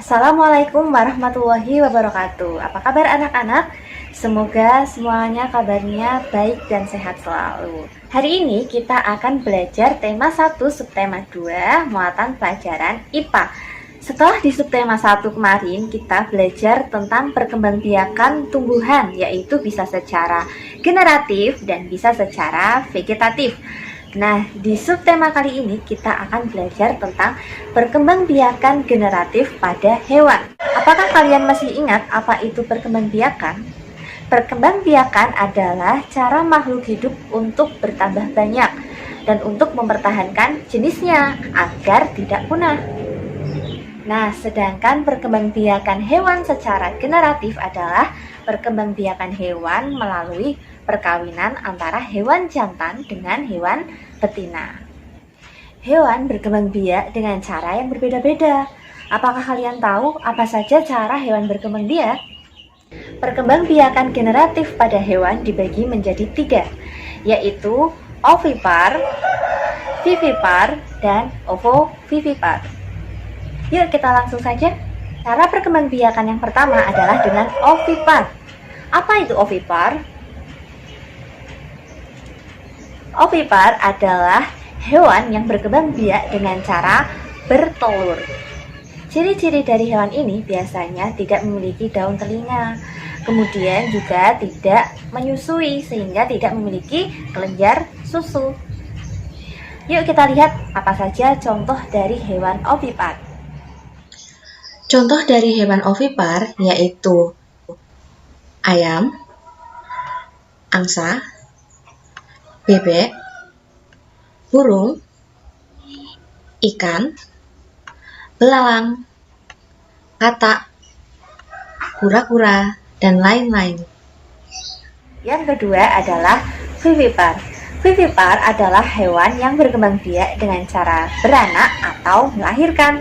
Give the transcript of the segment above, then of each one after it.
Assalamualaikum warahmatullahi wabarakatuh. Apa kabar anak-anak? Semoga semuanya kabarnya baik dan sehat selalu. Hari ini kita akan belajar tema 1 subtema 2 muatan pelajaran IPA. Setelah di subtema 1 kemarin kita belajar tentang perkembangbiakan tumbuhan, yaitu bisa secara generatif dan bisa secara vegetatif. Nah, di subtema kali ini kita akan belajar tentang perkembangbiakan generatif pada hewan. Apakah kalian masih ingat apa itu perkembangbiakan? Perkembangbiakan adalah cara makhluk hidup untuk bertambah banyak dan untuk mempertahankan jenisnya agar tidak punah. Nah, sedangkan perkembangbiakan hewan secara generatif adalah perkembangbiakan hewan melalui perkawinan antara hewan jantan dengan hewan betina. Hewan berkembang biak dengan cara yang berbeda-beda. Apakah kalian tahu apa saja cara hewan berkembang biak? Perkembangbiakan generatif pada hewan dibagi menjadi 3, yaitu ovipar, vivipar, dan ovovivipar. Yuk kita langsung saja. Cara perkembangbiakan yang pertama adalah dengan ovipar. Apa itu ovipar? Ovipar adalah hewan yang berkembang biak dengan cara bertelur. Ciri-ciri dari hewan ini biasanya tidak memiliki daun telinga, kemudian juga tidak menyusui sehingga tidak memiliki kelenjar susu. Yuk kita lihat apa saja contoh dari hewan ovipar. Contoh dari hewan ovipar yaitu ayam, angsa, bebek, burung, ikan, belalang, katak, kura-kura, dan lain-lain. Yang kedua adalah vivipar. Vivipar adalah hewan yang berkembang biak dengan cara beranak atau melahirkan.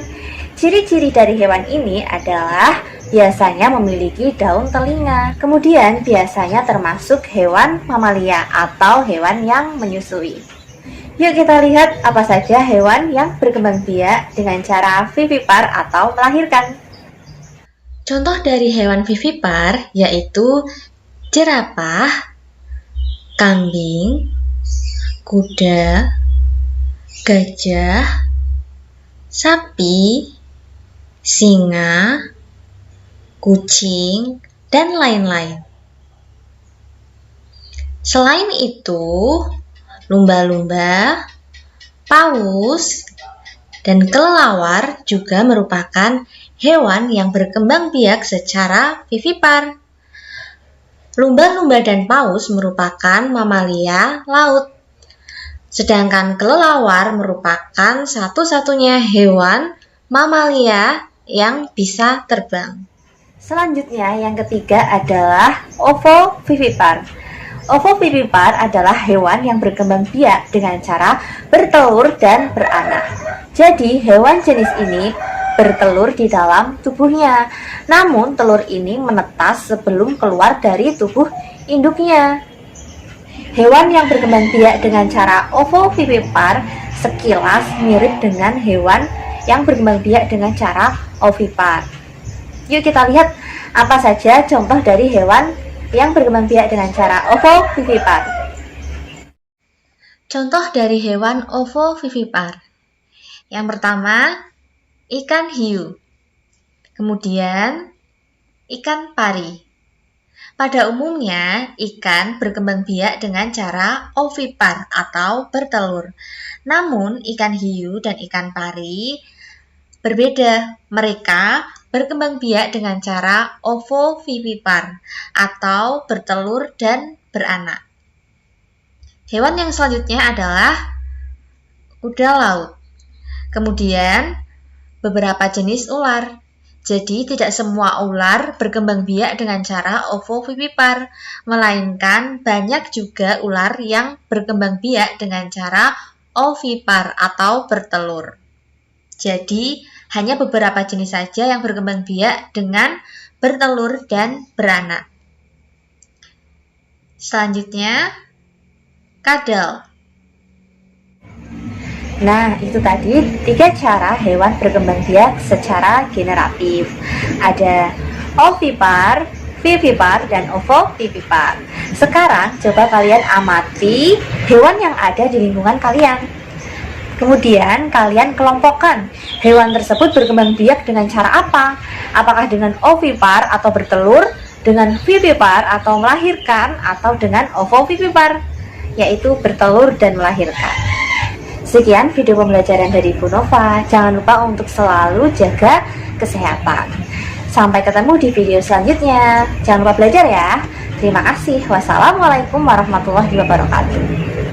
Ciri-ciri dari hewan ini adalah biasanya memiliki daun telinga. Kemudian biasanya termasuk hewan mamalia atau hewan yang menyusui. Yuk kita lihat apa saja hewan yang berkembang biak dengan cara vivipar atau melahirkan. Contoh dari hewan vivipar yaitu jerapah, kambing, kuda, gajah, sapi, singa, kucing, dan lain-lain. Selain itu, lumba-lumba, paus, dan kelelawar juga merupakan hewan yang berkembang biak secara vivipar. Lumba-lumba dan paus merupakan mamalia laut, sedangkan kelelawar merupakan satu-satunya hewan mamalia yang bisa terbang. Selanjutnya yang ketiga adalah ovovivipar. Ovovivipar adalah hewan yang berkembang biak dengan cara bertelur dan beranak. Jadi hewan jenis ini bertelur di dalam tubuhnya. Namun telur ini menetas sebelum keluar dari tubuh induknya. Hewan yang berkembang biak dengan cara ovovivipar sekilas mirip dengan hewan yang berkembang biak dengan cara ovipar. Yuk kita lihat apa saja contoh dari hewan yang berkembang biak dengan cara ovovivipar. Contoh dari hewan ovovivipar. Yang pertama, ikan hiu. Kemudian, ikan pari. Pada umumnya, ikan berkembang biak dengan cara ovipar atau bertelur. Namun, ikan hiu dan ikan pari berbeda. Mereka berkembang biak dengan cara ovovivipar atau bertelur dan beranak. Hewan yang selanjutnya adalah kuda laut. Kemudian, beberapa jenis ular. Jadi, tidak semua ular berkembang biak dengan cara ovovivipar, melainkan banyak juga ular yang berkembang biak dengan cara ovipar atau bertelur. Jadi, hanya beberapa jenis saja yang berkembang biak dengan bertelur dan beranak. Selanjutnya, kadal. Nah, itu tadi 3 cara hewan berkembang biak secara generatif. Ada ovipar, vivipar, dan ovovivipar. Sekarang coba kalian amati hewan yang ada di lingkungan kalian. Kemudian kalian kelompokkan hewan tersebut berkembang biak dengan cara apa? Apakah dengan ovipar atau bertelur, dengan vivipar atau melahirkan, atau dengan ovovivipar, yaitu bertelur dan melahirkan. Sekian video pembelajaran dari Bu Nova. Jangan lupa untuk selalu jaga kesehatan. Sampai ketemu di video selanjutnya. Jangan lupa belajar ya. Terima kasih. Wassalamualaikum warahmatullahi wabarakatuh.